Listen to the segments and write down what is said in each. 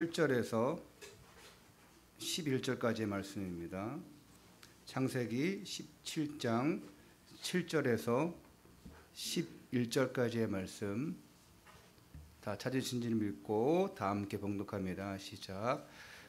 1절에서 11절까지의 말씀입니다. 창세기 17장 7절에서 11절까지의 말씀 다 찾으신 줄 믿고 다 함께 봉독합니다. 시작.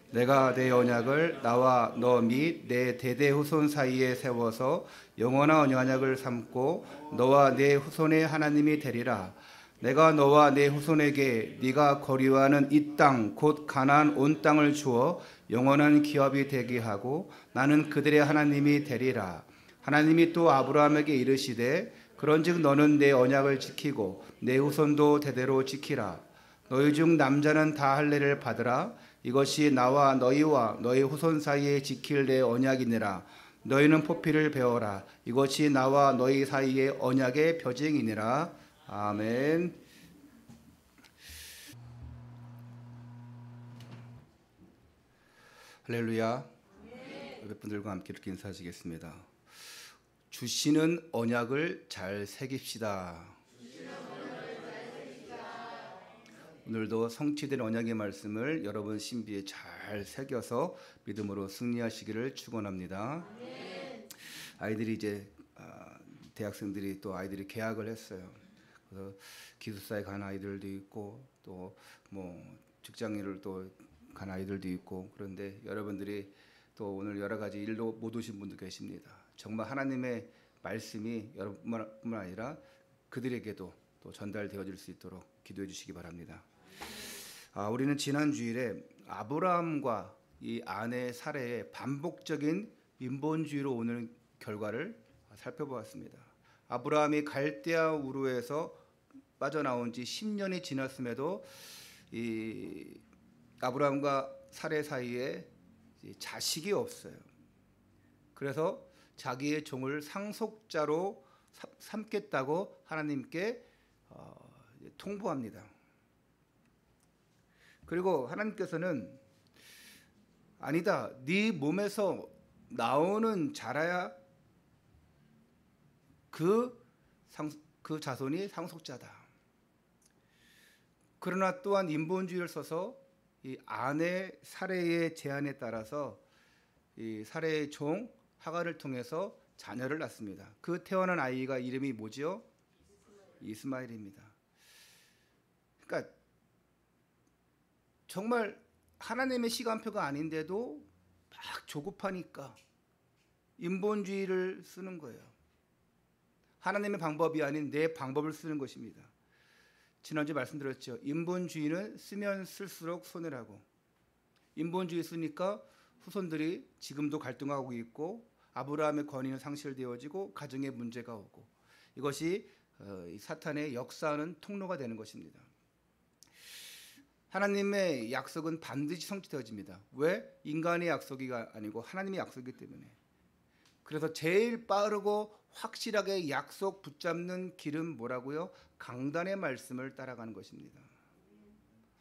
내가 내 언약을 나와 너 및 내 대대 후손 사이에 세워서 영원한 언약을 삼고 너와 내 후손의 하나님이 되리라. 내가 너와 내 후손에게 네가 거류하는 이 땅 곧 가나안 온 땅을 주어 영원한 기업이 되게 하고 나는 그들의 하나님이 되리라. 하나님이 또 아브라함에게 이르시되 그런즉 너는 내 언약을 지키고 내 후손도 대대로 지키라. 너희 중 남자는 다 할례를 받으라. 이것이 나와 너희와 너희 후손 사이에 지킬 내 언약이니라. 너희는 포피를 베어라. 이것이 나와 너희 사이의 언약의 표징이니라. 아멘. 할렐루야. 여러분들과 함께 이렇게 인사하시겠습니다. 주시는 언약을 잘 새깁시다. 오늘도 성취된 언약의 말씀을 여러분 신비에 잘 새겨서 믿음으로 승리하시기를 축원합니다. 아이들이 이제 대학생들이 또 아이들이 개학을 했어요. 그래서 기숙사에 간 아이들도 있고 또 뭐 직장인을 또 간 아이들도 있고 그런데 여러분들이 또 오늘 여러 가지 일로 못 오신 분도 계십니다. 정말 하나님의 말씀이 여러분뿐만 아니라 그들에게도 또 전달되어질 수 있도록 기도해 주시기 바랍니다. 우리는 지난 주일에 아브라함과 이 아내 사례의 반복적인 인본주의로 오는 결과를 살펴보았습니다. 아브라함이 갈대아 우르에서 빠져나온 지 10년이 지났음에도 이 아브라함과 사례 사이에 자식이 없어요. 그래서 자기의 종을 상속자로 삼겠다고 하나님께 통보합니다. 그리고 하나님께서는 아니다, 네 몸에서 나오는 자라야 그 자손이 상속자다. 그러나 또한 인본주의를 써서 이 아내 사례의 제안에 따라서 이 사례의 종 하갈을 통해서 자녀를 낳습니다. 그 태어난 아이가 이름이 뭐지요? 이스마엘입니다. 그러니까 정말 하나님의 시간표가 아닌데도 막 조급하니까 인본주의를 쓰는 거예요. 하나님의 방법이 아닌 내 방법을 쓰는 것입니다. 지난주에 말씀드렸죠. 인본주의는 쓰면 쓸수록 손해라고. 인본주의 쓰니까 후손들이 지금도 갈등하고 있고 아브라함의 권위는 상실되어지고 가정에 문제가 오고 이것이 사탄의 역사하는 통로가 되는 것입니다. 하나님의 약속은 반드시 성취되어집니다. 왜? 인간의 약속이 아니고 하나님의 약속이기 때문에. 그래서 제일 빠르고 확실하게 약속 붙잡는 길은 뭐라고요? 강단의 말씀을 따라가는 것입니다.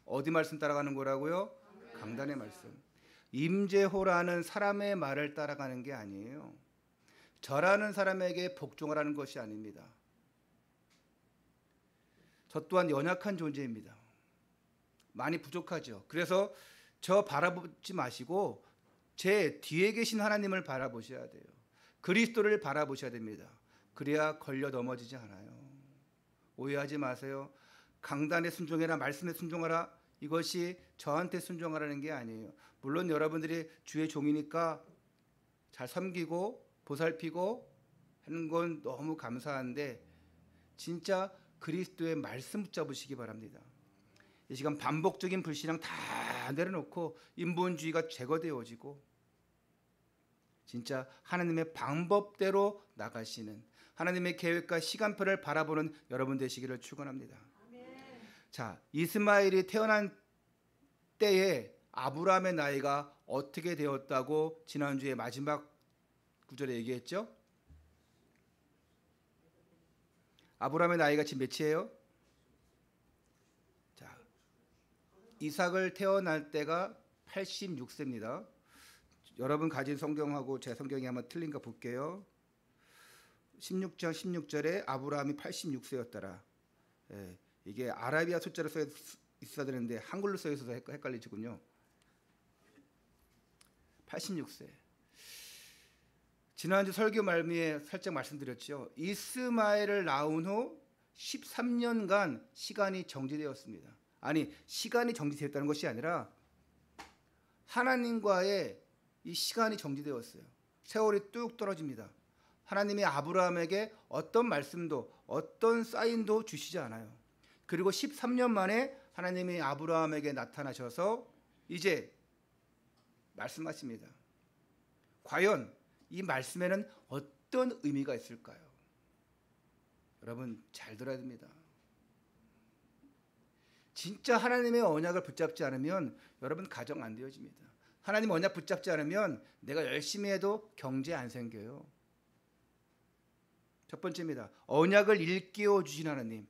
어디 말씀 따라가는 거라고요? 강단의 말씀. 임재호라는 사람의 말을 따라가는 게 아니에요. 저라는 사람에게 복종하라는 것이 아닙니다. 저 또한 연약한 존재입니다. 많이 부족하죠. 그래서 저 바라보지 마시고 제 뒤에 계신 하나님을 바라보셔야 돼요. 그리스도를 바라보셔야 됩니다. 그래야 걸려 넘어지지 않아요. 오해하지 마세요. 강단에 순종해라, 말씀에 순종하라, 이것이 저한테 순종하라는 게 아니에요. 물론 여러분들이 주의 종이니까 잘 섬기고 보살피고 하는 건 너무 감사한데 진짜 그리스도의 말씀 붙잡으시기 바랍니다. 이 시간 반복적인 불신앙 다 내려놓고 인본주의가 제거되어지고 진짜 하나님의 방법대로 나가시는 하나님의 계획과 시간표를 바라보는 여러분 되시기를 축원합니다. 자, 이스마엘이 태어난 때에 아브라함의 나이가 어떻게 되었다고 지난주에 마지막 구절에 얘기했죠? 아브라함의 나이가 지금 몇이에요? 자, 이삭을 태어날 때가 86세입니다. 여러분 가진 성경하고 제 성경이 아마 틀린가 볼게요. 16장 16절에 아브라함이 86세였더라. 이게 아라비아 숫자로 있어야 되는데 한글로 써 있어서 헷갈리지군요. 86세. 지난주 설교 말미에 살짝 말씀드렸죠. 이스마엘을 낳은 후 13년간 시간이 정지되었습니다. 아니, 시간이 정지되었다는 것이 아니라 하나님과의 이 시간이 정지되었어요. 세월이 뚝 떨어집니다. 하나님이 아브라함에게 어떤 말씀도 어떤 사인도 주시지 않아요. 그리고 13년 만에 하나님이 아브라함에게 나타나셔서 이제 말씀하십니다. 과연 이 말씀에는 어떤 의미가 있을까요? 여러분 잘 들어야 됩니다. 진짜 하나님의 언약을 붙잡지 않으면 여러분 가정 안 되어집니다. 하나님 언약 붙잡지 않으면 내가 열심히 해도 경제 안 생겨요. 첫 번째입니다. 언약을 일깨워 주신 하나님.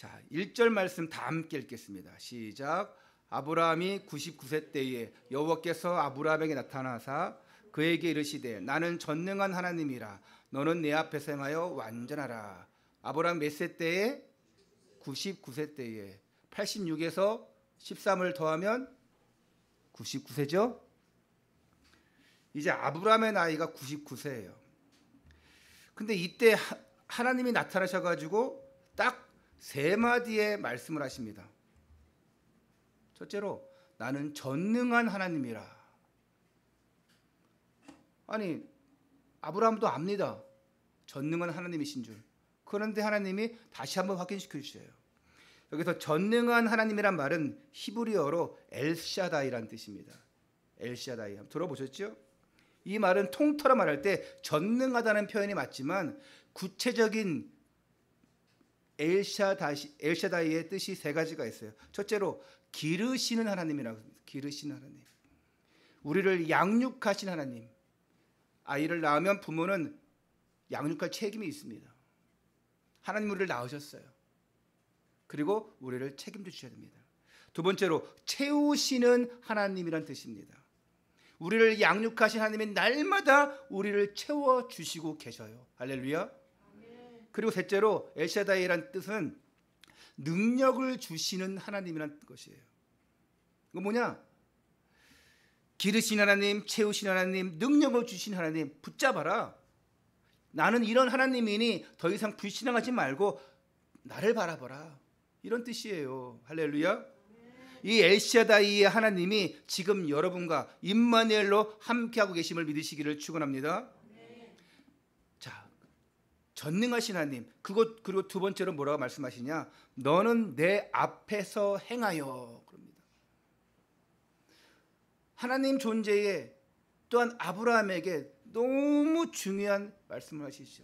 자, 1절 말씀 다 함께 읽겠습니다. 시작. 아브라함이 99세 때에 여호와께서 아브라함에게 나타나사 그에게 이르시되 나는 전능한 하나님이라 너는 내 앞에서 행하여 완전하라. 아브라함 몇 세 때에? 99세 때에. 86에서 13을 더하면 99세죠? 이제 아브라함의 나이가 99세예요. 근데 이때 하나님이 나타나셔가지고 딱 세 마디의 말씀을 하십니다. 첫째로 나는 전능한 하나님이라. 아니, 아브라함도 압니다. 전능한 하나님이신 줄. 그런데 하나님이 다시 한번 확인시켜 주셔요. 여기서 전능한 하나님이란 말은 히브리어로 엘샤다이란 뜻입니다. 엘샤다이. 한번 들어보셨죠? 이 말은 통틀어 말할 때 전능하다는 표현이 맞지만 구체적인 엘샤다이의 뜻이 세 가지가 있어요. 첫째로 기르시는 하나님이라고 합니다. 기르시는 하나님. 우리를 양육하신 하나님. 아이를 낳으면 부모는 양육할 책임이 있습니다. 하나님 우리를 낳으셨어요. 그리고 우리를 책임져 주셔야 됩니다. 두 번째로 채우시는 하나님이란 뜻입니다. 우리를 양육하신 하나님이 날마다 우리를 채워주시고 계셔요. 할렐루야. 그리고 셋째로 엘샤다이란 뜻은 능력을 주시는 하나님이란 것이에요. 이거 뭐냐? 기르신 하나님, 채우신 하나님, 능력을 주신 하나님 붙잡아라. 나는 이런 하나님이니 더 이상 불신앙하지 말고 나를 바라보라. 이런 뜻이에요. 할렐루야. 이 엘샤다이의 하나님이 지금 여러분과 임마누엘로 함께하고 계심을 믿으시기를 축원합니다. 자, 전능하신 하나님. 그리고 두 번째로 뭐라고 말씀하시냐? 너는 내 앞에서 행하여. 그럽니다. 하나님 존재에 또한 아브라함에게 너무 중요한 말씀을 하시죠.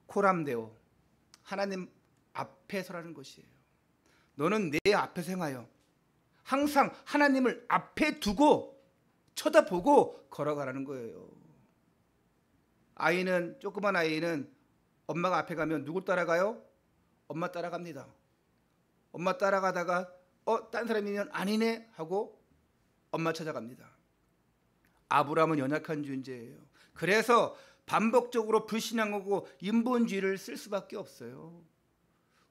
코람데오. 하나님 앞에 서라는 것이에요. 너는 내 앞에서 행하여. 항상 하나님을 앞에 두고 쳐다보고 걸어가라는 거예요. 조그만 아이는 엄마가 앞에 가면 누구 따라가요? 엄마 따라갑니다. 엄마 따라가다가 딴 사람이면 아니네 하고 엄마 찾아갑니다. 아브라함은 연약한 존재예요. 그래서 반복적으로 불신앙하고 인본주의를 쓸 수밖에 없어요.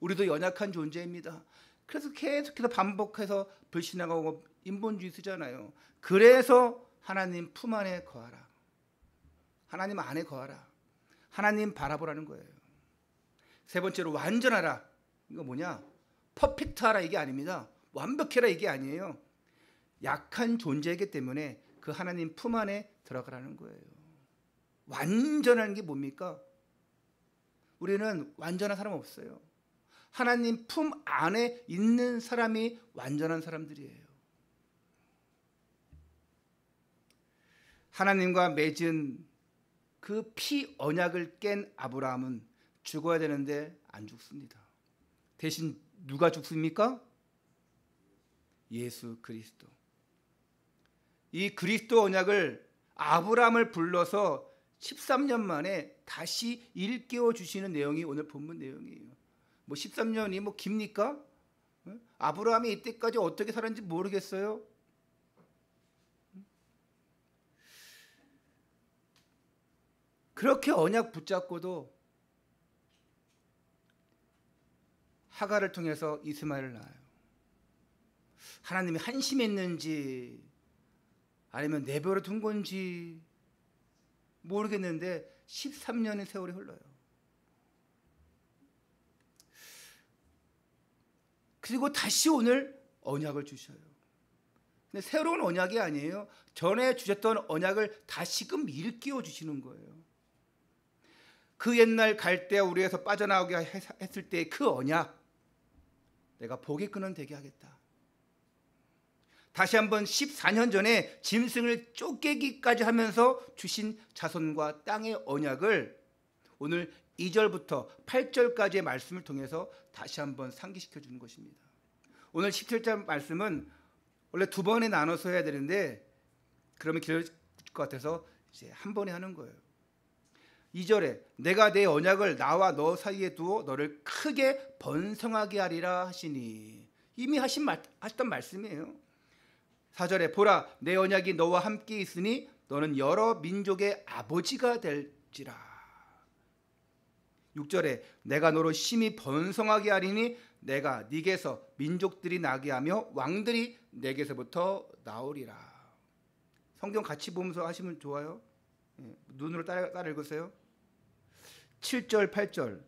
우리도 연약한 존재입니다. 그래서 계속해서 반복해서 불신앙하고 인본주의 쓰잖아요. 그래서 하나님 품 안에 거하라. 하나님 안에 거하라. 하나님 바라보라는 거예요. 세 번째로 완전하라. 이거 뭐냐? 퍼펙트하라 이게 아닙니다. 완벽해라 이게 아니에요. 약한 존재이기 때문에 그 하나님 품 안에 들어가라는 거예요. 완전한 게 뭡니까? 우리는 완전한 사람 없어요. 하나님 품 안에 있는 사람이 완전한 사람들이에요. 하나님과 맺은 그 피 언약을 깬 아브라함은 죽어야 되는데 안 죽습니다. 대신 누가 죽습니까? 예수 그리스도. 이 그리스도 언약을 아브라함을 불러서 13년 만에 다시 일깨워 주시는 내용이 오늘 본문 내용이에요. 13년이 깁니까? 아브라함이 이때까지 어떻게 살았는지 모르겠어요. 그렇게 언약 붙잡고도 하갈을 통해서 이스마엘을 낳아요. 하나님이 한심했는지 아니면 내버려 둔 건지 모르겠는데 13년의 세월이 흘러요. 그리고 다시 오늘 언약을 주셔요. 근데 새로운 언약이 아니에요. 전에 주셨던 언약을 다시금 일깨워 주시는 거예요. 그 옛날 갈대아 우리에서 빠져나오게 했을 때 그 언약, 내가 복의 끈은 되게 하겠다. 다시 한번 14년 전에 짐승을 쫓기기까지 하면서 주신 자손과 땅의 언약을 오늘 2절부터 8절까지의 말씀을 통해서 다시 한번 상기시켜 주는 것입니다. 오늘 17절 말씀은 원래 두 번에 나눠서 해야 되는데 그러면 길어질 것 같아서 이제 한 번에 하는 거예요. 2절에 내가 내 언약을 나와 너 사이에 두어 너를 크게 번성하게 하리라 하시니, 이미 하셨던 말씀이에요. 4절에 보라 내 언약이 너와 함께 있으니 너는 여러 민족의 아버지가 될지라. 6절에 내가 너로 심히 번성하게 하리니 내가 네게서 민족들이 나게 하며 왕들이 내게서부터 나오리라. 성경 같이 보면서 하시면 좋아요. 눈으로 따라 읽으세요. 7절 8절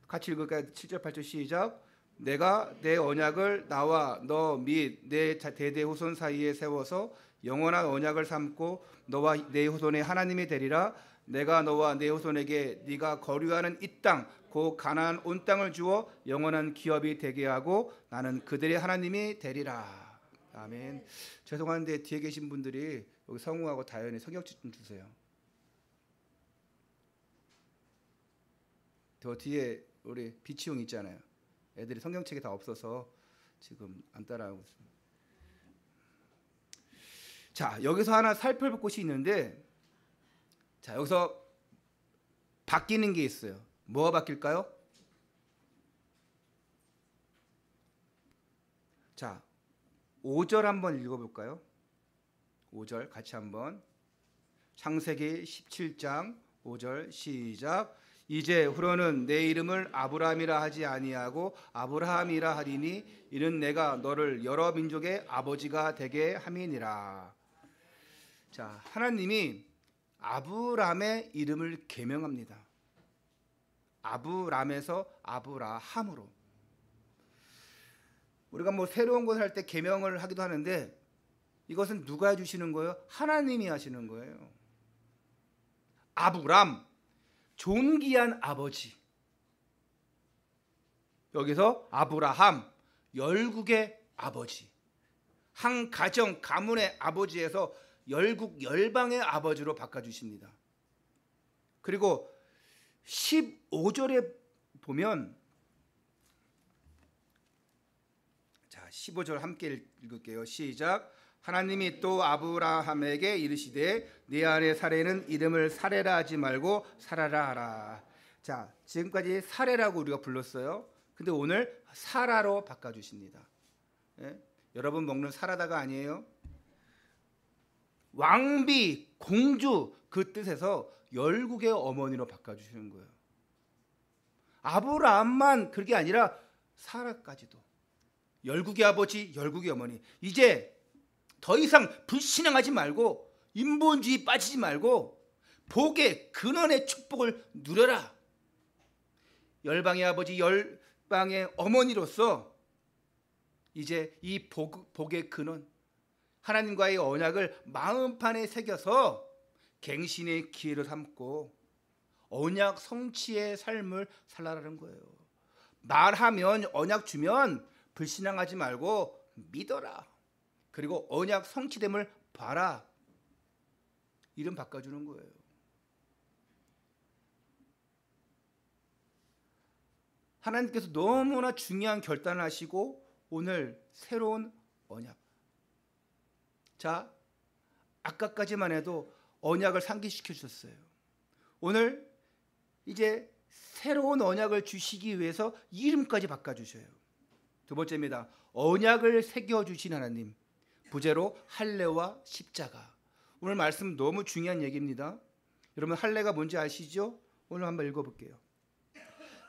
같이 읽을까요? 7절 8절 시작. 내가 내 언약을 나와 너 및 내 대대 후손 사이에 세워서 영원한 언약을 삼고 너와 내 후손의 하나님이 되리라. 내가 너와 내 후손에게 네가 거류하는 이 땅 곧 가나안 온 땅을 주어 영원한 기업이 되게 하고 나는 그들의 하나님이 되리라. 아멘. 죄송한데 뒤에 계신 분들이 여기 성우하고 다현이 성경책 좀 주세요. 저 뒤에 우리 비치용 있잖아요. 애들이 성경책이 다 없어서 지금 안 따라하고 있습니다. 자, 여기서 하나 살펴볼 곳이 있는데, 자, 여기서 바뀌는 게 있어요. 뭐가 바뀔까요? 자, 5절 한번 읽어볼까요? 5절 같이 한번. 창세기 17장 5절 시작. 이제 후로는 내 이름을 아브라함이라 하지 아니하고 아브라함이라 하리니 이는 내가 너를 여러 민족의 아버지가 되게 함이니라. 자, 하나님이 아브라함의 이름을 계명합니다. 아브람에서 아브라함으로. 우리가 뭐 새로운 것을 할 때 계명을 하기도 하는데 이것은 누가 해주시는 거예요? 하나님이 하시는 거예요. 아브람, 존귀한 아버지. 여기서 아브라함, 열국의 아버지. 한 가정 가문의 아버지에서 열국 열방의 아버지로 바꿔주십니다. 그리고 15절에 보면, 자 15절 함께 읽을게요. 시작. 하나님이 또 아브라함에게 이르시되 네 안에 사레는 이름을 사레라 하지 말고 사라라 하라. 자, 지금까지 사레라고 우리가 불렀어요. 근데 오늘 사라로 바꿔주십니다. 예? 여러분 먹는 사라다가 아니에요. 왕비, 공주 그 뜻에서 열국의 어머니로 바꿔주시는 거예요. 아브라함만 그게 아니라 사라까지도 열국의 아버지, 열국의 어머니. 이제 더 이상 불신앙하지 말고 인본주의 빠지지 말고 복의 근원의 축복을 누려라. 열방의 아버지, 열방의 어머니로서 이제 이 복의 근원, 하나님과의 언약을 마음판에 새겨서 갱신의 기회로 삼고 언약 성취의 삶을 살라라는 거예요. 말하면 언약 주면 불신앙하지 말고 믿어라. 그리고 언약 성취됨을 봐라. 이름 바꿔주는 거예요. 하나님께서 너무나 중요한 결단을 하시고 오늘 새로운 언약. 자, 아까까지만 해도 언약을 상기시켜 주셨어요. 오늘 이제 새로운 언약을 주시기 위해서 이름까지 바꿔주셔요. 두 번째입니다. 언약을 새겨주신 하나님. 부제로 할례와 십자가. 오늘 말씀 너무 중요한 얘기입니다. 여러분 할례가 뭔지 아시죠? 오늘 한번 읽어볼게요.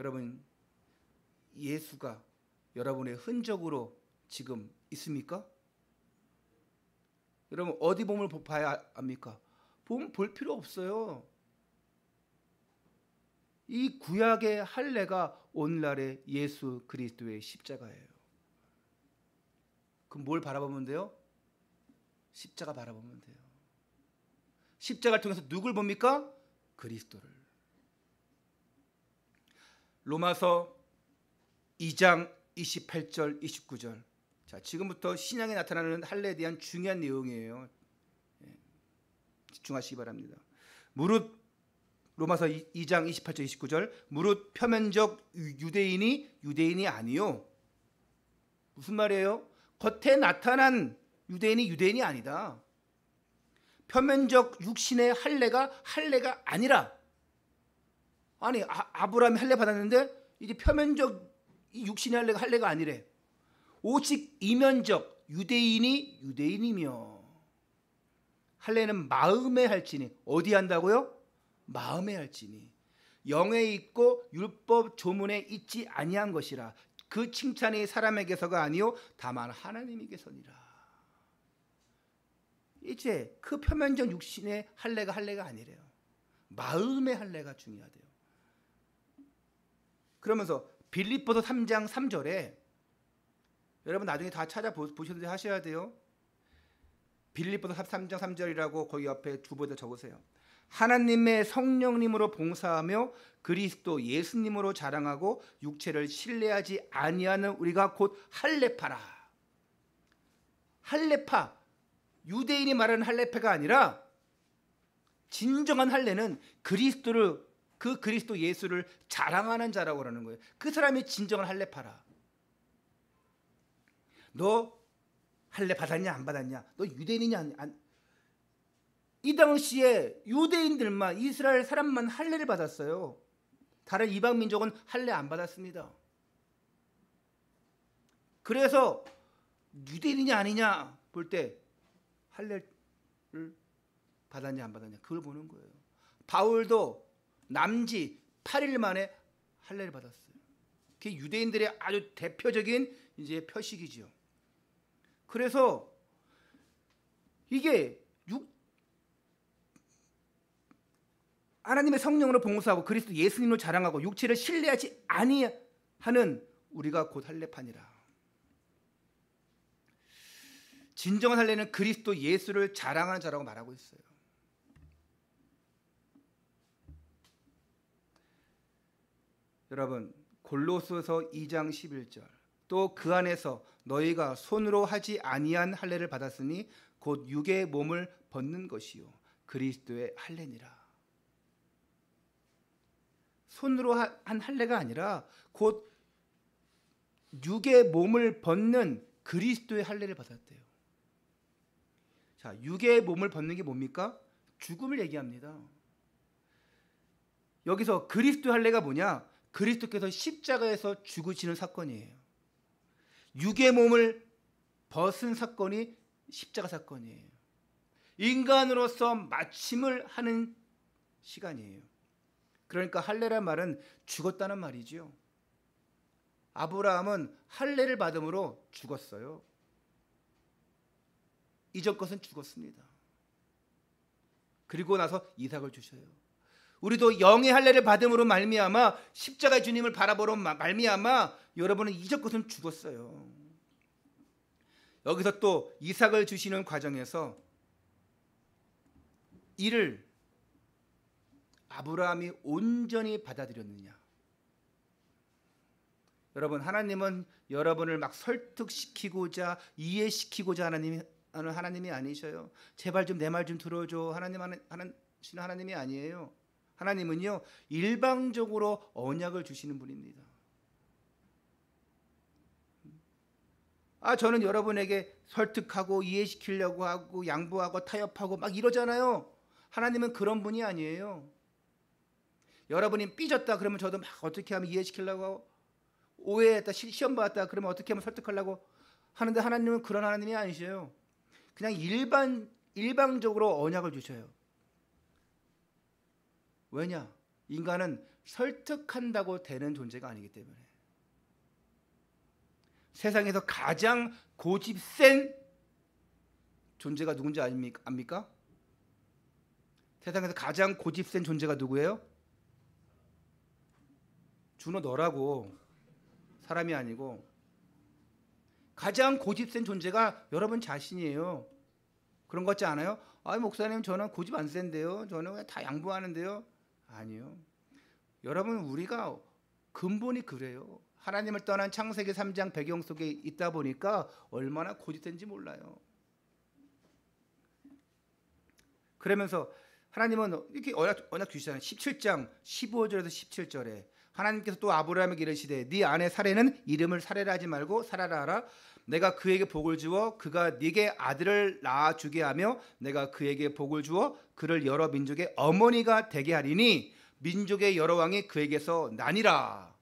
여러분, 예수가 여러분의 흔적으로 지금 있습니까? 여러분, 어디 몸을 봐야 합니까? 몸 볼 필요 없어요. 이 구약의 할례가 오늘날의 예수 그리스도의 십자가예요. 그럼 뭘 바라보면 돼요? 십자가 바라보면 돼요. 십자가를 통해서 누굴 봅니까? 그리스도를. 로마서 2장 28절 29절. 자, 지금부터 신약에 나타나는 할례에 대한 중요한 내용이에요. 집중하시기 바랍니다. 무릇 로마서 2장 28절 29절 무릇 표면적 유대인이 아니요. 무슨 말이에요? 겉에 나타난 유대인이 아니다. 표면적 육신의 할례가 아니라, 아니 아브라함이 할례 받았는데 이제 표면적 육신의 할례가 아니래. 오직 이면적 유대인이며, 할례는 마음에 할지니, 어디 한다고요? 마음에 할지니 영에 있고 율법 조문에 있지 아니한 것이라. 그 칭찬이 사람에게서가 아니요 다만 하나님에게서니라. 이제 그 표면적 육신의 할례가 아니래요. 마음의 할례가 중요하대요. 그러면서 빌립보서 3장 3절에, 여러분 나중에 다 찾아보셔도 하셔야 돼요. 빌립보서 3장 3절이라고 거기 옆에 주보에다 적으세요. 하나님의 성령님으로 봉사하며 그리스도 예수님으로 자랑하고 육체를 신뢰하지 아니하는 우리가 곧 할례파라. 할례파, 유대인이 말하는 할례파가 아니라 진정한 할례는 그 그리스도 예수를 자랑하는 자라고 그러는 거예요. 그 사람이 진정한 할례파라. 너 할례 받았냐 안 받았냐? 너 유대인이냐 이 당시에 유대인들만, 이스라엘 사람만 할례를 받았어요. 다른 이방 민족은 할례 안 받았습니다. 그래서 유대인이냐 아니냐 볼 때 할례를 받았냐 안 받았냐 그걸 보는 거예요. 바울도 남지 8일 만에 할례를 받았어요. 그게 유대인들의 아주 대표적인 이제 표식이죠. 그래서 이게 하나님의 성령으로 봉사하고 그리스도 예수님으로 자랑하고 육체를 신뢰하지 아니하는 우리가 곧 할례파니라. 진정한 할례는 그리스도 예수를 자랑하는 자라고 말하고 있어요. 여러분, 골로새서 2장 11절 또 그 안에서 너희가 손으로 하지 아니한 할례를 받았으니 곧 육의 몸을 벗는 것이요 그리스도의 할례니라. 손으로 한 할례가 아니라 곧 육의 몸을 벗는 그리스도의 할례를 받았대요. 자, 육의 몸을 벗는 게 뭡니까? 죽음을 얘기합니다. 여기서 그리스도의 할례가 뭐냐? 그리스도께서 십자가에서 죽으시는 사건이에요. 육의 몸을 벗은 사건이 십자가 사건이에요. 인간으로서 마침을 하는 시간이에요. 그러니까 할례란 말은 죽었다는 말이죠. 아브라함은 할례를 받음으로 죽었어요. 이전 것은 죽었습니다. 그리고 나서 이삭을 주셔요. 우리도 영의 할례를 받음으로 말미암아 십자가의 주님을 바라보러 말미암아 여러분은 이전 것은 죽었어요. 여기서 또 이삭을 주시는 과정에서 이를 아브라함이 온전히 받아들였느냐. 여러분, 하나님은 여러분을 막 설득시키고자 이해시키고자 하는 하나님이 아니셔요. 제발 좀 내 말 좀 들어줘. 하나님이 아니에요. 하나님은요 일방적으로 언약을 주시는 분입니다. 저는 여러분에게 설득하고 이해시키려고 하고 양보하고 타협하고 막 이러잖아요. 하나님은 그런 분이 아니에요. 여러분이 삐졌다 그러면 저도 막 어떻게 하면 이해시키려고 하고, 오해했다 시험 받았다 그러면 어떻게 하면 설득하려고 하는데, 하나님은 그런 하나님이 아니셔요. 그냥 일방적으로 언약을 주셔요. 왜냐? 인간은 설득한다고 되는 존재가 아니기 때문에. 세상에서 가장 고집 센 존재가 누군지 압니까? 세상에서 가장 고집 센 존재가 누구예요? 준호 너라고. 사람이 아니고. 가장 고집 센 존재가 여러분 자신이에요. 그런 것 같지 않아요? 아, 목사님 저는 고집 안 센데요. 저는 그냥 다 양보하는데요. 아니요. 여러분 우리가 근본이 그래요. 하나님을 떠난 창세기 3장 배경 속에 있다 보니까 얼마나 고집센지 몰라요. 그러면서 하나님은 이렇게 언약 주시잖아요. 17장 15절에서 17절에 하나님께서 또 아브라함에게 이르시되 네 아내 사레는 이름을 사레라 하지 말고 사라라 하라. 내가 그에게 복을 주어 그가 네게 아들을 낳아주게 하며 내가 그에게 복을 주어 그를 여러 민족의 어머니가 되게 하리니 민족의 여러 왕이 그에게서 나니라.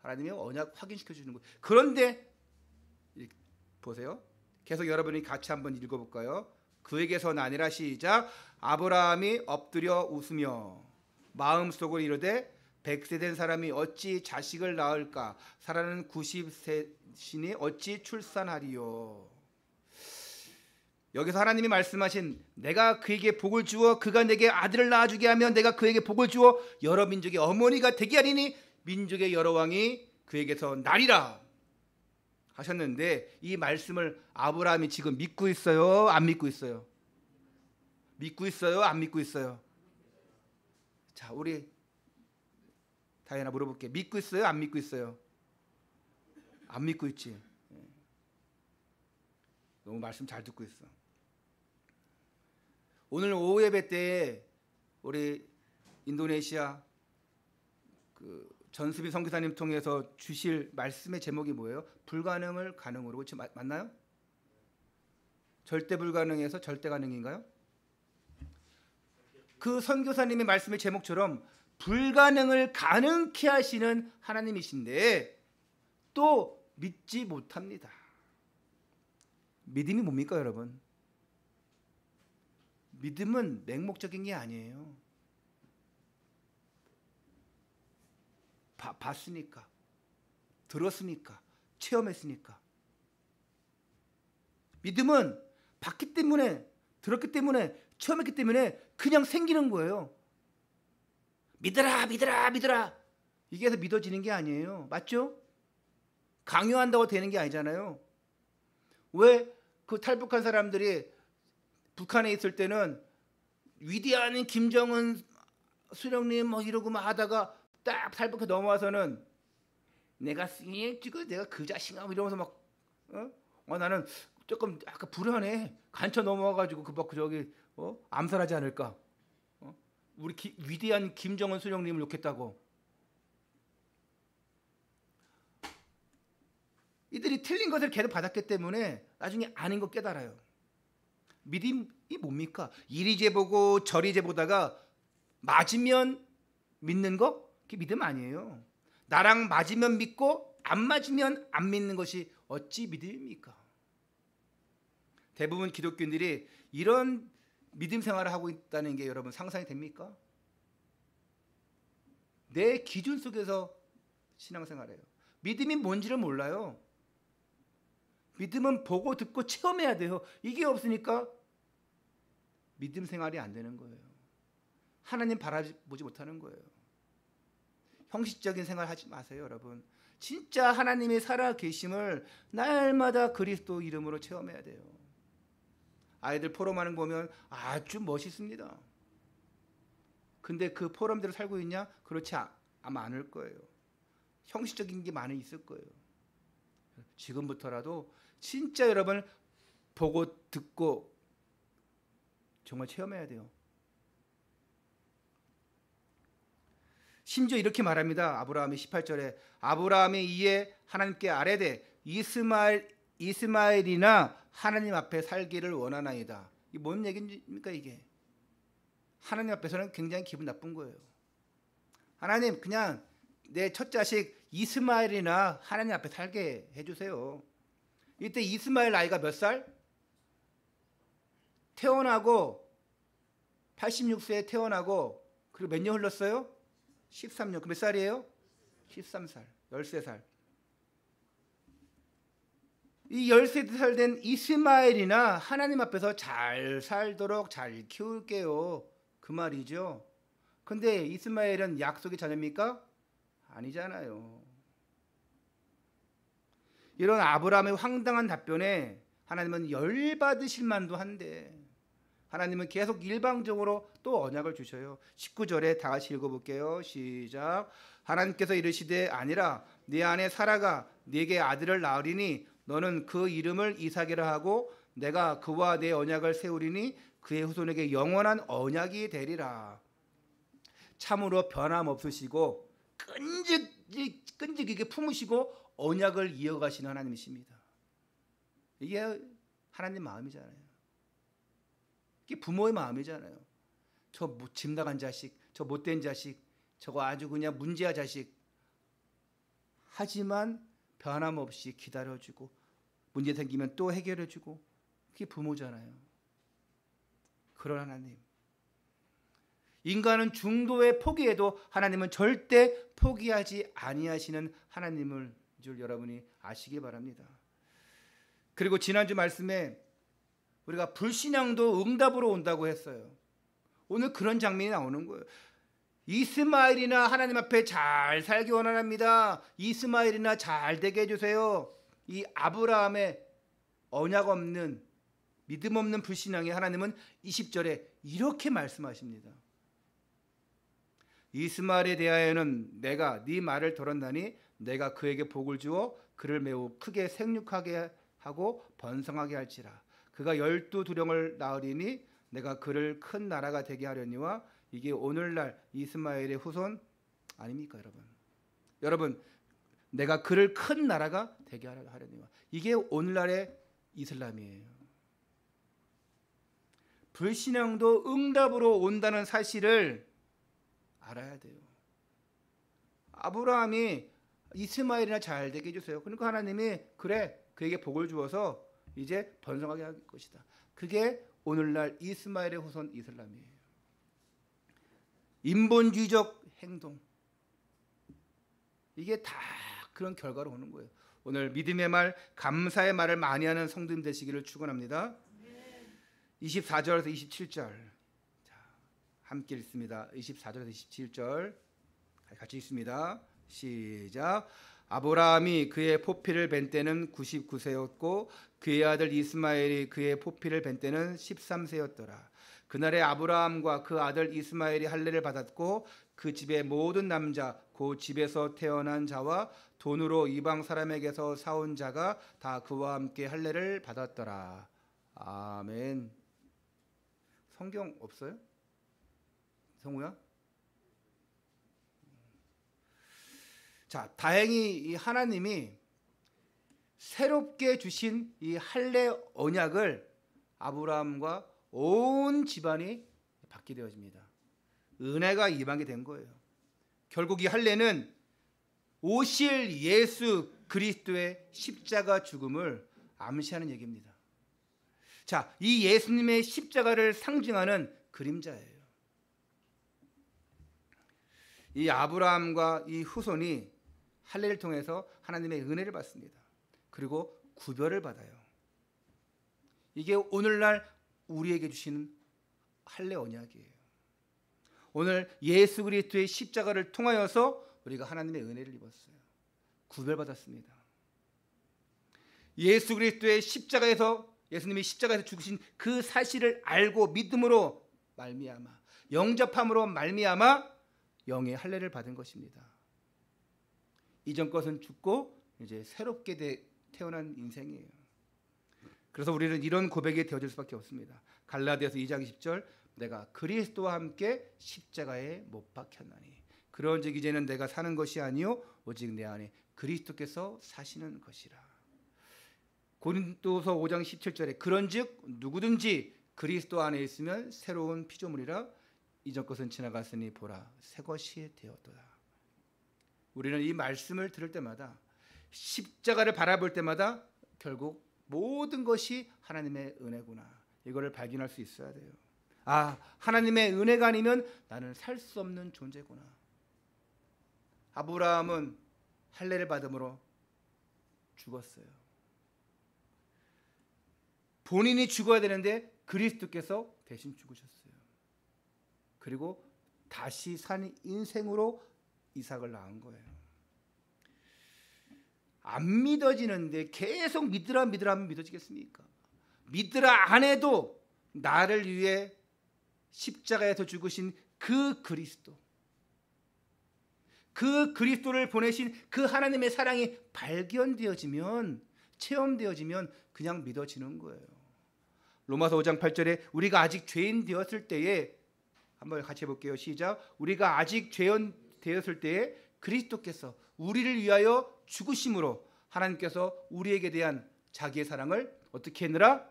하나님이 언약 확인시켜 주는 거예요. 그런데 보세요. 계속 여러분이 같이 한번 읽어볼까요? 그에게서 나니라. 시작. 아브라함이 엎드려 웃으며 마음속으로 이르되 100세 된 사람이 어찌 자식을 낳을까? 사라는 90세시니 어찌 출산하리요? 여기서 하나님이 말씀하신 내가 그에게 복을 주어 그가 내게 아들을 낳아주게 하면 내가 그에게 복을 주어 여러 민족의 어머니가 되게 하리니 민족의 여러 왕이 그에게서 나리라 하셨는데 이 말씀을 아브라함이 지금 믿고 있어요? 안 믿고 있어요? 믿고 있어요? 안 믿고 있어요? 자, 우리 다이나 물어볼게. 믿고 있어요? 안 믿고 있어요? 안 믿고 있지. 너무 말씀 잘 듣고 있어. 오늘 오후 예배 때 우리 인도네시아 그 전수빈 선교사님 통해서 주실 말씀의 제목이 뭐예요? 불가능을 가능으로. 그렇지? 맞나요? 절대 불가능에서 절대 가능인가요? 그 선교사님의 말씀의 제목처럼 불가능을 가능케 하시는 하나님이신데 또 믿지 못합니다. 믿음이 뭡니까 여러분? 믿음은 맹목적인 게 아니에요. 봤으니까, 들었으니까, 체험했으니까. 믿음은 봤기 때문에, 들었기 때문에, 체험했기 때문에 그냥 생기는 거예요. 믿어라, 믿어라, 믿어라. 이게 해서 믿어지는 게 아니에요. 맞죠? 강요한다고 되는 게 아니잖아요. 왜 그 탈북한 사람들이 북한에 있을 때는 위대한 김정은 수령님 뭐 이러고 막 하다가 딱 탈북해 넘어와서는 내가 지금 내가 그 자식아 이러면서 막 나는 조금 약간 불안해. 간쳐 넘어와가지고 그 저기 암살하지 않을까? 우리 위대한 김정은 수령님을 욕했다고. 이들이 틀린 것을 계속 받았기 때문에 나중에 아닌 거 깨달아요. 믿음이 뭡니까? 이리 재보고 저리 재보다가 맞으면 믿는 거? 그게 믿음 아니에요. 나랑 맞으면 믿고 안 맞으면 안 믿는 것이 어찌 믿음입니까? 대부분 기독교인들이 이런 믿음 생활을 하고 있다는 게 여러분 상상이 됩니까? 내 기준 속에서 신앙생활해요. 믿음이 뭔지를 몰라요. 믿음은 보고 듣고 체험해야 돼요. 이게 없으니까 믿음 생활이 안 되는 거예요. 하나님 바라보지 못하는 거예요. 형식적인 생활 하지 마세요, 여러분. 진짜 하나님이 살아 계심을 날마다 그리스도 이름으로 체험해야 돼요. 아이들 포럼하는 거 보면 아주 멋있습니다. 근데 그 포럼대로 살고 있냐? 그렇지 아마 않을 거예요. 형식적인 게 많이 있을 거예요. 지금부터라도 진짜 여러분 보고 듣고 정말 체험해야 돼요. 심지어 이렇게 말합니다. 아브라함이 18절에 아브라함이 이에 하나님께 아뢰되 이스마엘이나 하나님 앞에 살기를 원하나이다. 이게 뭔 얘기입니까 이게? 하나님 앞에서는 굉장히 기분 나쁜 거예요. 하나님 그냥 내 첫 자식 이스마엘이나 하나님 앞에 살게 해주세요. 이때 이스마엘 나이가 몇 살? 태어나고 86세에 태어나고 그리고 몇 년 흘렀어요? 13년. 그 몇 살이에요? 13살. 13살. 이 13살 된 이스마엘이나 하나님 앞에서 잘 살도록 잘 키울게요. 그 말이죠. 근데 이스마엘은 약속의 자녀입니까? 아니잖아요. 이런 아브라함의 황당한 답변에 하나님은 열받으실 만도 한데, 하나님은 계속 일방적으로 또 언약을 주셔요. 19절에 다 같이 읽어볼게요. 시작. 하나님께서 이르시되 아니라 네 아내 사라가 네게 아들을 낳으리니 너는 그 이름을 이삭이라 하고 내가 그와 내 언약을 세우리니 그의 후손에게 영원한 언약이 되리라. 참으로 변함없으시고 끈질기게 품으시고 언약을 이어가시는 하나님이십니다. 이게 하나님 마음이잖아요. 이게 부모의 마음이잖아요. 저 집 나간 자식, 저 못된 자식, 저거 아주 그냥 문제야 자식. 하지만 변함없이 기다려주고 문제 생기면 또 해결해주고, 그게 부모잖아요. 그런 하나님. 인간은 중도에 포기해도 하나님은 절대 포기하지 아니하시는 하나님을 줄 여러분이 아시기 바랍니다. 그리고 지난주 말씀에 우리가 불신앙도 응답으로 온다고 했어요. 오늘 그런 장면이 나오는 거예요. 이스마엘이나 하나님 앞에 잘 살기 원합니다. 이스마엘이나 잘 되게 해주세요. 이 아브라함의 언약 없는 믿음 없는 불신앙에 하나님은 20절에 이렇게 말씀하십니다. 이스마엘에 대하여는 내가 네 말을 들었나니 내가 그에게 복을 주어 그를 매우 크게 생육하게 하고 번성하게 할지라. 그가 12두령을 낳으리니 내가 그를 큰 나라가 되게 하려니와. 이게 오늘날 이스마엘의 후손 아닙니까 여러분? 여러분, 내가 그를 큰 나라가 되게 하려니와. 이게 오늘날의 이슬람이에요. 불신앙도 응답으로 온다는 사실을 알아야 돼요. 아브라함이 이스마엘이나 잘 되게 해주세요. 그러니까 하나님이 그래, 그에게 복을 주어서 이제 번성하게 할 것이다. 그게 오늘날 이스마엘의 후손 이슬람이에요. 인본주의적 행동, 이게 다 그런 결과로 오는 거예요. 오늘 믿음의 말, 감사의 말을 많이 하는 성도님 되시기를 축원합니다. 24절에서 27절 자, 함께 읽습니다. 24절에서 27절 같이 읽습니다. 시작. 아브라함이 그의 포피를 벤 때는 99세였고 그의 아들 이스마엘이 그의 포피를 벤 때는 13세였더라. 그날에 아브라함과 그 아들 이스마엘이 할례를 받았고 그 집의 모든 남자 그 집에서 태어난 자와 돈으로 이방 사람에게서 사온 자가 다 그와 함께 할례를 받았더라. 아멘. 성경 없어요? 성우야? 자, 다행히 이 하나님이 새롭게 주신 이 할례 언약을 아브라함과 온 집안이 받게 되어집니다. 은혜가 임하게 된 거예요. 결국 이 할례는 오실 예수 그리스도의 십자가 죽음을 암시하는 얘기입니다. 자, 이 예수님의 십자가를 상징하는 그림자예요. 이 아브라함과 이 후손이 할례를 통해서 하나님의 은혜를 받습니다. 그리고 구별을 받아요. 이게 오늘날 우리에게 주시는 할례 언약이에요. 오늘 예수 그리스도의 십자가를 통하여서 우리가 하나님의 은혜를 입었어요. 구별받았습니다. 예수 그리스도의 십자가에서, 예수님이 십자가에서 죽으신 그 사실을 알고 믿음으로 말미암아, 영접함으로 말미암아 영의 할례를 받은 것입니다. 이전 것은 죽고 이제 새롭게 태어난 인생이에요. 그래서 우리는 이런 고백이 되어질 수밖에 없습니다. 갈라디아서 2장 20절 내가 그리스도와 함께 십자가에 못 박혔나니 그런즉 이제는 내가 사는 것이 아니요 오직 내 안에 그리스도께서 사시는 것이라. 고린도서 5장 17절에 그런즉 누구든지 그리스도 안에 있으면 새로운 피조물이라 이전 것은 지나갔으니 보라 새 것이 되었도다. 우리는 이 말씀을 들을 때마다, 십자가를 바라볼 때마다 결국 모든 것이 하나님의 은혜구나, 이거를 발견할 수 있어야 돼요. 아, 하나님의 은혜가 아니면 나는 살 수 없는 존재구나. 아브라함은 할례를 받음으로 죽었어요. 본인이 죽어야 되는데 그리스도께서 대신 죽으셨어요. 그리고 다시 산 인생으로 이삭을 낳은 거예요. 안 믿어지는데 계속 믿으라 하면 믿어지겠습니까? 믿으라 안 해도 나를 위해 십자가에서 죽으신 그 그리스도, 그 그리스도를 보내신 그 하나님의 사랑이 발견되어지면, 체험되어지면 그냥 믿어지는 거예요. 로마서 5장 8절에 우리가 아직 죄인 되었을 때에, 한번 같이 해볼게요. 시작. 우리가 아직 죄인 되었을 때에 그리스도께서 우리를 위하여 죽으심으로 하나님께서 우리에게 대한 자기의 사랑을 어떻게 했느라?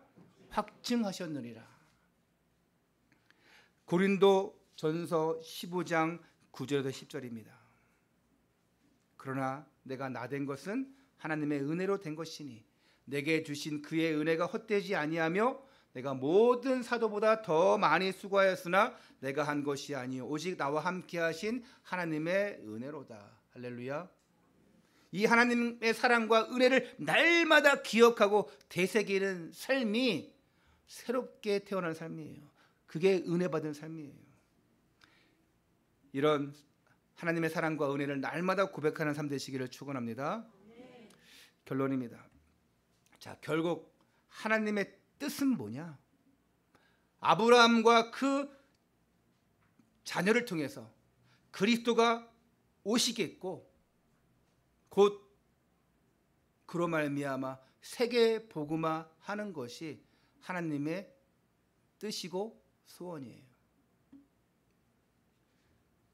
확증하셨느니라. 고린도 전서 15장 9절에서 10절입니다. 그러나 내가 나된 것은 하나님의 은혜로 된 것이니 내게 주신 그의 은혜가 헛되지 아니하며 내가 모든 사도보다 더 많이 수고하였으나 내가 한 것이 아니요 오직 나와 함께 하신 하나님의 은혜로다. 할렐루야. 이 하나님의 사랑과 은혜를 날마다 기억하고 되새기는 삶이 새롭게 태어난 삶이에요. 그게 은혜 받은 삶이에요. 이런 하나님의 사랑과 은혜를 날마다 고백하는 삶 되시기를 축원합니다. 결론입니다. 자, 결국 하나님의 뜻은 뭐냐? 아브라함과 그 자녀를 통해서 그리스도가 오시겠고 곧 그로 말미암아 세계 복음화 하는 것이 하나님의 뜻이고 소원이에요.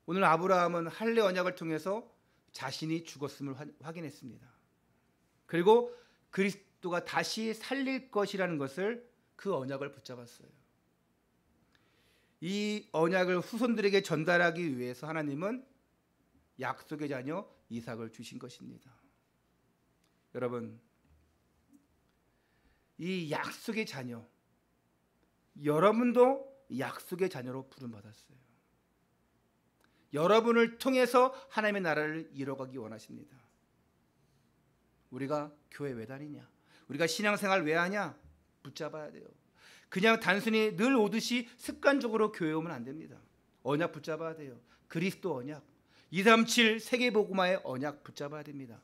오늘 아브라함은 할례 언약을 통해서 자신이 죽었음을 확인했습니다. 그리고 그리스도가 다시 살릴 것이라는 것을, 그 언약을 붙잡았어요. 이 언약을 후손들에게 전달하기 위해서 하나님은 약속의 자녀 이삭을 주신 것입니다. 여러분, 이 약속의 자녀, 여러분도 약속의 자녀로 부름받았어요. 여러분을 통해서 하나님의 나라를 이뤄가기 원하십니다. 우리가 교회 왜 다니냐? 우리가 신앙생활 왜 하냐? 붙잡아야 돼요. 그냥 단순히 늘 오듯이 습관적으로 교회 오면 안 됩니다. 언약 붙잡아야 돼요. 그리스도 언약, 237 세계복음화의 언약 붙잡아야 됩니다.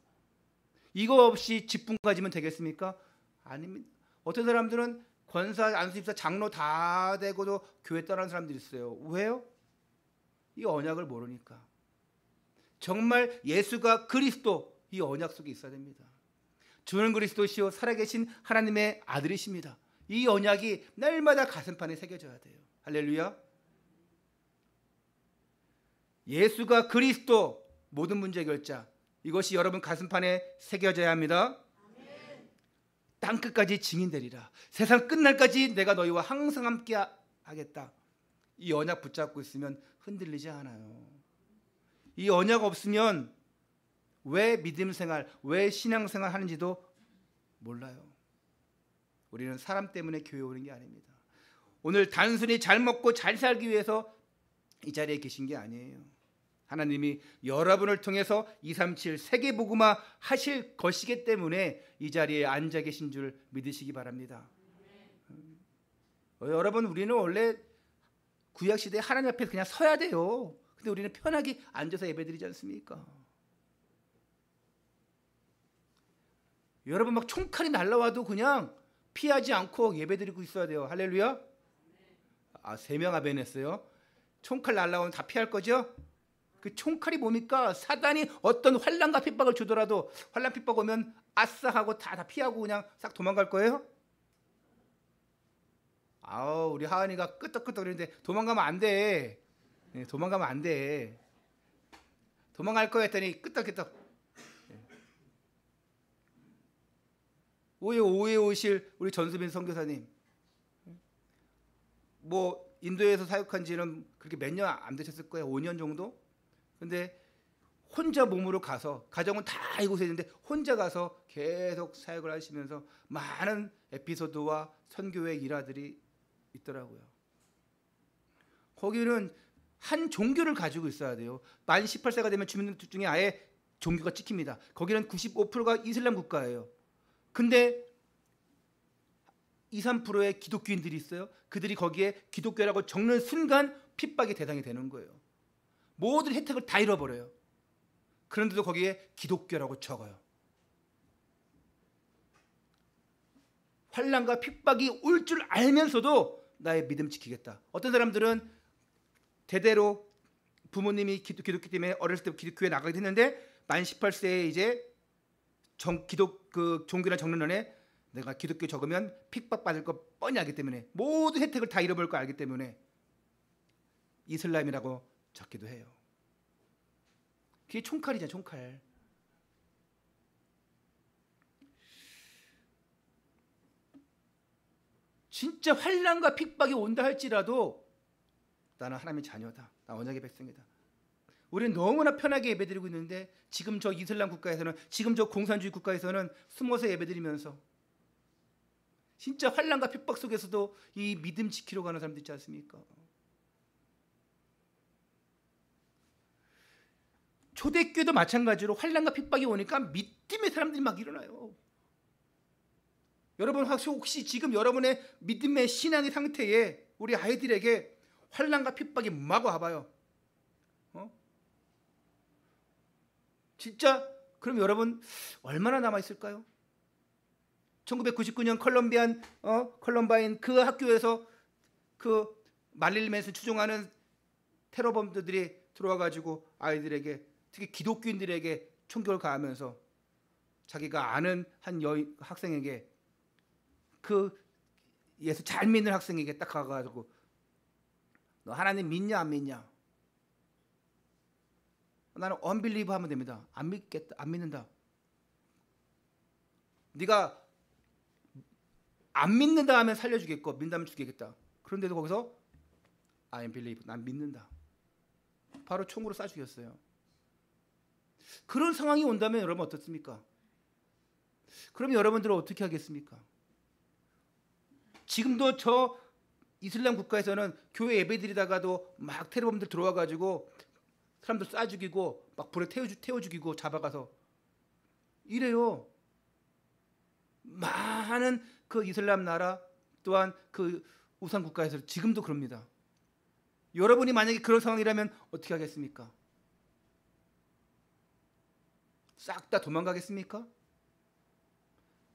이거 없이 직분 가지면 되겠습니까? 아닙니다. 어떤 사람들은 권사, 안수집사, 장로 다 되고도 교회 떠나는 사람들이 있어요. 왜요? 이 언약을 모르니까. 정말 예수가 그리스도, 이 언약 속에 있어야 됩니다. 주는 그리스도시요 살아계신 하나님의 아들이십니다. 이 언약이 날마다 가슴판에 새겨져야 돼요. 할렐루야. 예수가 그리스도, 모든 문제 결자, 이것이 여러분 가슴판에 새겨져야 합니다. 땅 끝까지 증인되리라. 세상 끝날까지 내가 너희와 항상 함께 하겠다. 이 언약 붙잡고 있으면 흔들리지 않아요. 이 언약 없으면 왜 믿음 생활, 왜 신앙 생활 하는지도 몰라요. 우리는 사람 때문에 교회 오는 게 아닙니다. 오늘 단순히 잘 먹고 잘 살기 위해서 이 자리에 계신 게 아니에요. 하나님이 여러분을 통해서 237 세계복음화 하실 것이기 때문에 이 자리에 앉아 계신 줄 믿으시기 바랍니다. 여러분, 우리는 원래 구약시대에 하나님 앞에 그냥 서야 돼요. 근데 우리는 편하게 앉아서 예배드리지 않습니까? 여러분, 막 총칼이 날라와도 그냥 피하지 않고 예배드리고 있어야 돼요. 할렐루야. 3명 아멘했어요. 총칼 날라오면 다 피할 거죠? 그 총칼이 뭡니까? 사단이 어떤 환난과 핍박을 주더라도 환난 핍박 오면 아싸 하고 다 피하고 그냥 싹 도망갈 거예요? 우리 하은이가 끄떡끄떡 그러는데 도망가면 안 돼. 도망가면 안 돼. 도망갈 거 했더니 끄떡끄떡. 오해 오실 우리 전수빈 선교사님, 뭐 인도에서 사역한 지는 그렇게 몇 년 안 되셨을 거예요. 5년 정도? 근데 혼자 몸으로 가서, 가정은 다 이곳에 있는데 혼자 가서 계속 사역을 하시면서 많은 에피소드와 선교의 일화들이 있더라고요. 거기는 한 종교를 가지고 있어야 돼요. 만 18세가 되면 주민들 중에 아예 종교가 찍힙니다. 거기는 95%가 이슬람 국가예요. 근데 2, 3%의 기독교인들이 있어요. 그들이 거기에 기독교라고 적는 순간 핍박의 대상이 되는 거예요. 모든 혜택을 다 잃어버려요. 그런데도 거기에 기독교라고 적어요. 환난과 핍박이 올 줄 알면서도 나의 믿음 지키겠다. 어떤 사람들은 대대로 부모님이 기독교 때문에 어렸을 때 기독교에 나가게 됐는데 만 18세에 이제 종교나 정론원에 내가 기독교 적으면 핍박받을 거 뻔히 알기 때문에 모든 혜택을 다 잃어버릴 거 알기 때문에 이슬람이라고 적기도 해요. 그게 총칼이잖아, 총칼. 진짜 환난과 핍박이 온다 할지라도 나는 하나님의 자녀다. 나 언약의 백성이다. 우리는 너무나 편하게 예배드리고 있는데 지금 저 이슬람 국가에서는, 지금 저 공산주의 국가에서는 숨어서 예배드리면서 진짜 환난과 핍박 속에서도 이 믿음 지키려고 하는 사람들 있지 않습니까? 초대교회도 마찬가지로 환난과 핍박이 오니까 믿음의 사람들이 막 일어나요. 여러분 혹시 지금 여러분의 믿음의 신앙의 상태에 우리 아이들에게 환난과 핍박이 막 와봐요. 진짜 그럼 여러분 얼마나 남아있을까요? 1999년 컬럼바인 그 학교에서 그 말릴리 맨슨 추종하는 테러범들이 들어와가지고 아이들에게, 특히 기독교인들에게 총격을 가하면서 자기가 아는 한 학생에게, 그 예수 잘 믿는 학생에게 딱 가가지고 너 하나님 믿냐 안 믿냐? 나는 unbeliever 하면 됩니다. 안 믿겠다, 안 믿는다. 네가 안 믿는다 하면 살려주겠고 믿는다면 죽이겠다. 그런데도 거기서 I believe, 난 믿는다. 바로 총으로 쏴 죽였어요. 그런 상황이 온다면 여러분 어떻습니까? 그럼 여러분들은 어떻게 하겠습니까? 지금도 저 이슬람 국가에서는 교회 예배드리다가도 막 테러범들 들어와가지고 사람들 쏴 죽이고 막 불에 태워 죽이고 잡아가서 이래요. 많은 그 이슬람 나라 또한 그 우상 국가에서 지금도 그럽니다. 여러분이 만약에 그런 상황이라면 어떻게 하겠습니까? 싹 다 도망가겠습니까?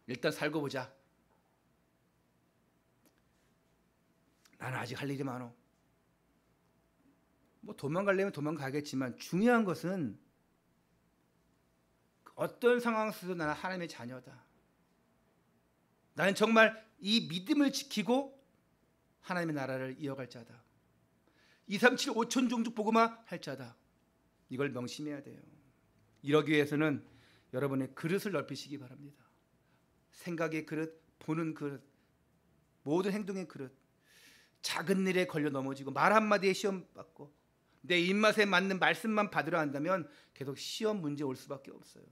일단 살고 보자. 나는 아직 할 일이 많어. 뭐 도망가려면 도망가겠지만 중요한 것은 어떤 상황 속에서 나는 하나님의 자녀다. 나는 정말 이 믿음을 지키고 하나님의 나라를 이어갈 자다. 2, 3, 7, 5천 종족 복음화 할 자다. 이걸 명심해야 돼요. 이러기 위해서는 여러분의 그릇을 넓히시기 바랍니다. 생각의 그릇, 보는 그릇, 모든 행동의 그릇. 작은 일에 걸려 넘어지고 말 한마디에 시험 받고 내 입맛에 맞는 말씀만 받으려 한다면 계속 시험 문제 올 수밖에 없어요.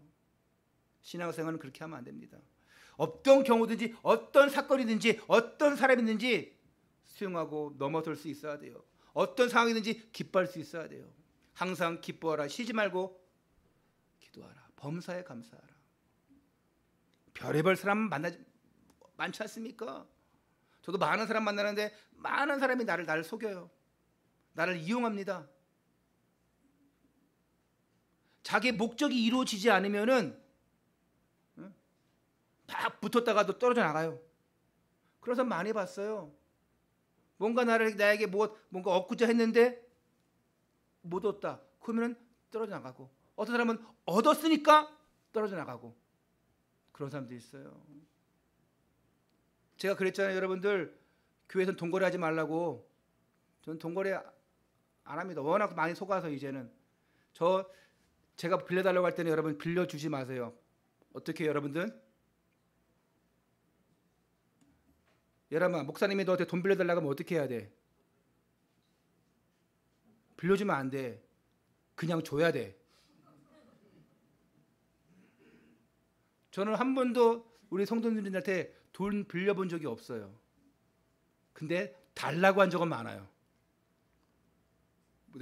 신앙생활은 그렇게 하면 안 됩니다. 어떤 경우든지 어떤 사건이든지 어떤 사람이든지 수용하고 넘어설 수 있어야 돼요. 어떤 상황이든지 기뻐할 수 있어야 돼요. 항상 기뻐하라, 쉬지 말고 기도하라, 범사에 감사하라. 별의별 사람 많지 않습니까? 저도 많은 사람 만나는데 많은 사람이 나를 속여요. 나를 이용합니다. 자기 목적이 이루어지지 않으면은 막 붙었다가도 떨어져 나가요. 그런 사람 많이 봤어요. 뭔가 나에게 뭔가 얻고자 했는데 못 얻었다. 그러면 떨어져 나가고, 어떤 사람은 얻었으니까 떨어져 나가고, 그런 사람도 있어요. 제가 그랬잖아요. 여러분들 교회에서는 돈거래 하지 말라고. 저는 돈거래 안 합니다. 워낙 많이 속아서 이제는. 제가 빌려달라고 할 때는 여러분 빌려주지 마세요. 어떻게 해요, 여러분들? 여러분, 목사님이 너한테 돈 빌려달라고 하면 어떻게 해야 돼? 빌려주면 안 돼. 그냥 줘야 돼. 저는 한 번도 우리 성도님들한테 돈 빌려본 적이 없어요. 근데 달라고 한 적은 많아요.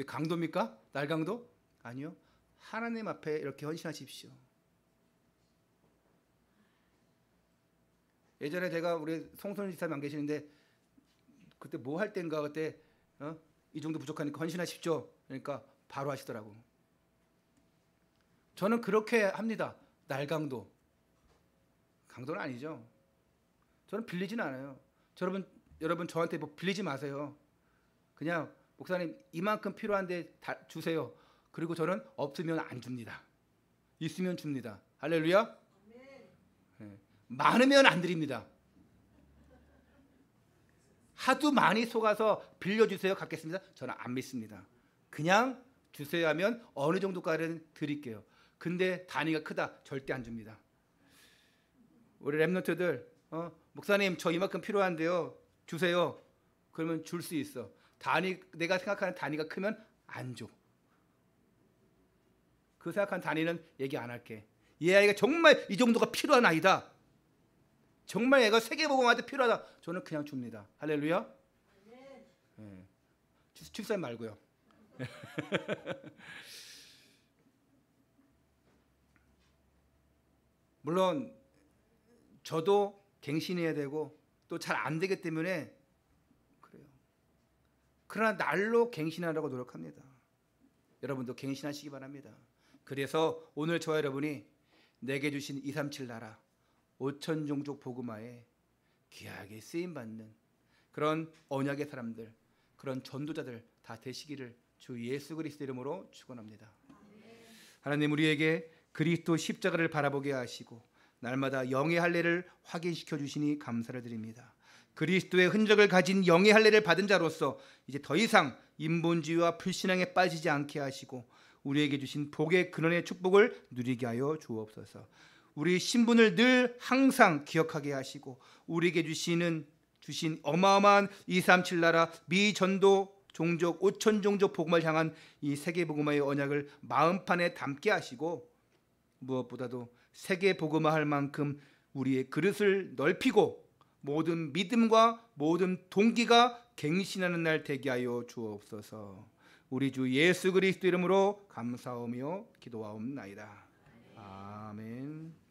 강도입니까? 날강도? 아니요. 하나님 앞에 이렇게 헌신하십시오. 예전에 제가 우리 송선우 지사님 안 계시는데 그때 뭐 할 때인가 그때 이 정도 부족하니까 헌신하십시오. 그러니까 바로 하시더라고. 저는 그렇게 합니다. 날강도. 강도는 아니죠. 저는 빌리지는 않아요. 여러분 저한테 뭐 빌리지 마세요. 그냥 목사님 이만큼 필요한데 다 주세요. 그리고 저는 없으면 안 줍니다. 있으면 줍니다. 할렐루야. 네. 많으면 안 드립니다. 하도 많이 속아서 빌려주세요 갖겠습니다. 저는 안 믿습니다. 그냥 주세요 하면 어느 정도까지는 드릴게요. 근데 단위가 크다 절대 안 줍니다. 우리 랩런트들 목사님 저 이만큼 필요한데요 주세요. 그러면 줄 수 있어. 내가 생각하는 단위가 크면 안 줘. 그 생각하는 단위는 얘기 안 할게. 얘 아이가 정말 이 정도가 필요한 아이다. 정말 얘가 세계복음한테 필요하다. 저는 그냥 줍니다. 할렐루야. 네. 출산 말고요. 물론 저도 갱신해야 되고 또 잘 안 되기 때문에 그래요. 그러나 날로 갱신하려고 노력합니다. 여러분도 갱신하시기 바랍니다. 그래서 오늘 저와 여러분이 내게 주신 237 나라 5천 종족 복음화에 귀하게 쓰임받는 그런 언약의 사람들, 그런 전도자들 다 되시기를 주 예수 그리스도 이름으로 축원합니다. 하나님 우리에게 그리스도 십자가를 바라보게 하시고 날마다 영의 할례를 확인시켜 주시니 감사를 드립니다. 그리스도의 흔적을 가진 영의 할례를 받은 자로서 이제 더 이상 인본주의와 불신앙에 빠지지 않게 하시고 우리에게 주신 복의 근원의 축복을 누리게 하여 주옵소서. 우리 신분을 늘 항상 기억하게 하시고 우리에게 주신 어마어마한 237 나라 미전도 종족 5천 종족 복음을 향한 이 세계 복음화의 언약을 마음판에 담게 하시고 무엇보다도 세계 복음화할 만큼 우리의 그릇을 넓히고 모든 믿음과 모든 동기가 갱신하는 날 되게 하여 주옵소서. 우리 주 예수 그리스도 이름으로 감사하며 기도하옵나이다. 아멘.